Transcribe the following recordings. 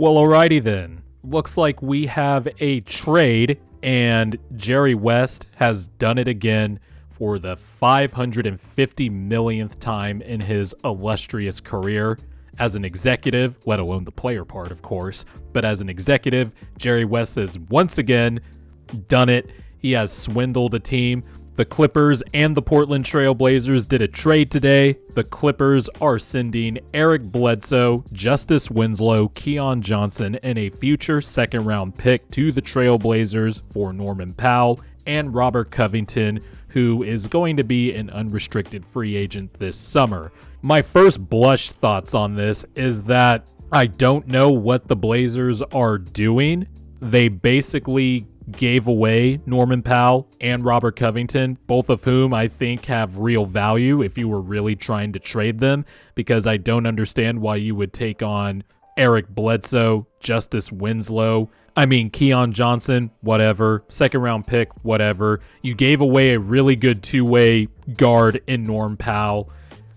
Well, alrighty then. Looks like we have a trade, and Jerry West has done it again for the 550 millionth time in his illustrious career. As an executive, let alone the player part, of course, but as an executive, Jerry West has once again done it. He has swindled a team. The Clippers and the Portland Trailblazers did a trade today. The Clippers are sending Eric Bledsoe, Justise Winslow, Keon Johnson, and a future second-round pick to the Trailblazers for Norman Powell and Robert Covington, who is going to be an unrestricted free agent this summer. My first blush thoughts on this is that I don't know what the Blazers are doing. They basically gave away Norman Powell and Robert Covington, both of whom I think have real value if you were really trying to trade them, because I don't understand why you would take on Eric Bledsoe, Justise Winslow. I mean, Keon Johnson, whatever. Second round pick, whatever. You gave away a really good two-way guard in Norm Powell.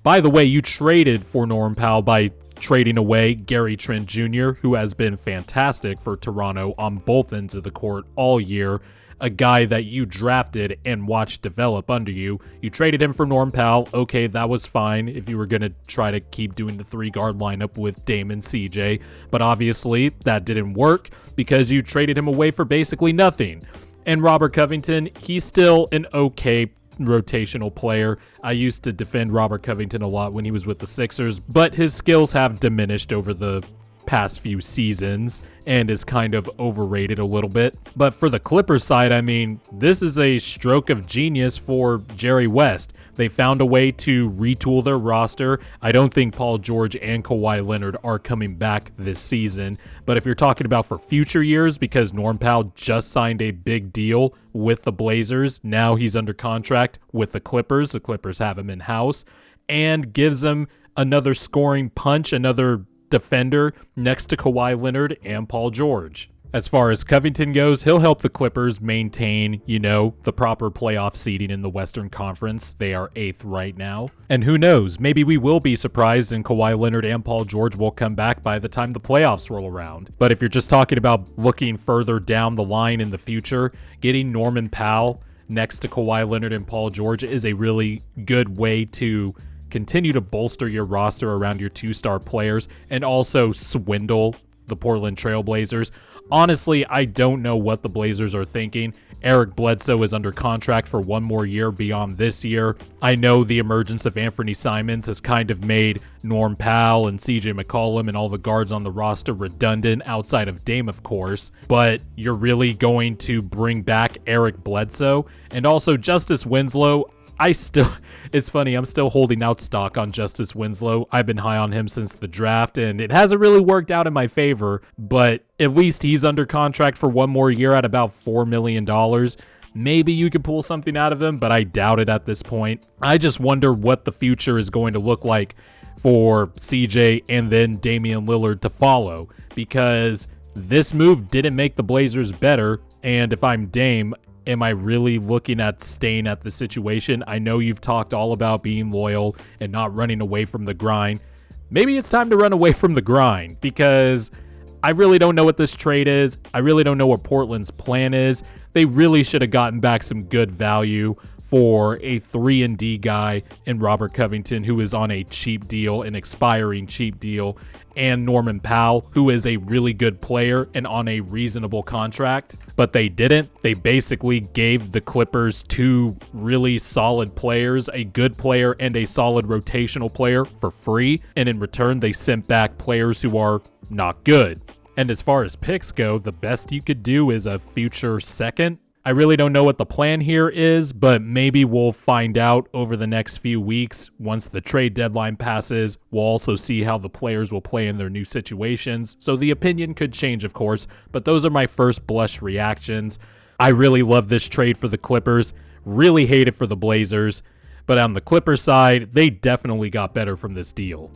By the way, you traded for Norm Powell by trading away Gary Trent Jr., who has been fantastic for Toronto on both ends of the court all year, a guy that you drafted and watched develop under you. You traded him for Norm Powell. Okay, that was fine if you were going to try to keep doing the three-guard lineup with Dame and CJ, but obviously that didn't work because you traded him away for basically nothing. And Robert Covington, he's still an okay rotational player. I used to defend Robert Covington a lot when he was with the Sixers, but his skills have diminished over the past few seasons and is kind of overrated a little bit. But for the Clippers side, I mean, this is a stroke of genius for Jerry West. They found a way to retool their roster. I don't think Paul George and Kawhi Leonard are coming back this season, but if you're talking about for future years, because Norm Powell just signed a big deal with the Blazers, now he's under contract with the Clippers have him in-house, and gives them another scoring punch, another defender next to Kawhi Leonard and Paul George. As far as Covington goes, he'll help the Clippers maintain, the proper playoff seeding in the Western Conference. They are 8th right now. And who knows, maybe we will be surprised and Kawhi Leonard and Paul George will come back by the time the playoffs roll around. But if you're just talking about looking further down the line in the future, getting Norman Powell next to Kawhi Leonard and Paul George is a really good way to continue to bolster your roster around your two-star players and also swindle the Portland Trailblazers. Honestly, I don't know what the Blazers are thinking. Eric Bledsoe is under contract for one more year beyond this year. I know the emergence of Anthony Simons has kind of made Norm Powell and CJ McCollum and all the guards on the roster redundant outside of Dame, of course, but you're really going to bring back Eric Bledsoe and also Justise Winslow. It's funny, I'm still holding out stock on Justise Winslow. I've been high on him since the draft, and it hasn't really worked out in my favor, but at least he's under contract for one more year at about $4 million. Maybe you could pull something out of him, but I doubt it at this point. I just wonder what the future is going to look like for CJ and then Damian Lillard to follow, because this move didn't make the Blazers better, and if I'm Dame, am I really looking at staying at the situation? I know you've talked all about being loyal and not running away from the grind. Maybe it's time to run away from the grind, because I really don't know what this trade is. I really don't know what Portland's plan is. They really should have gotten back some good value for a 3-and-D guy in Robert Covington, who is on a cheap deal, an expiring cheap deal, and Norman Powell, who is a really good player and on a reasonable contract. But they didn't. They basically gave the Clippers two really solid players, a good player and a solid rotational player, for free. And in return, they sent back players who are not good. And as far as picks go, the best you could do is a future second. I really don't know what the plan here is, but maybe we'll find out over the next few weeks. Once the trade deadline passes, we'll also see how the players will play in their new situations. So the opinion could change, of course, but those are my first blush reactions. I really love this trade for the Clippers, really hate it for the Blazers, but on the Clippers side, they definitely got better from this deal.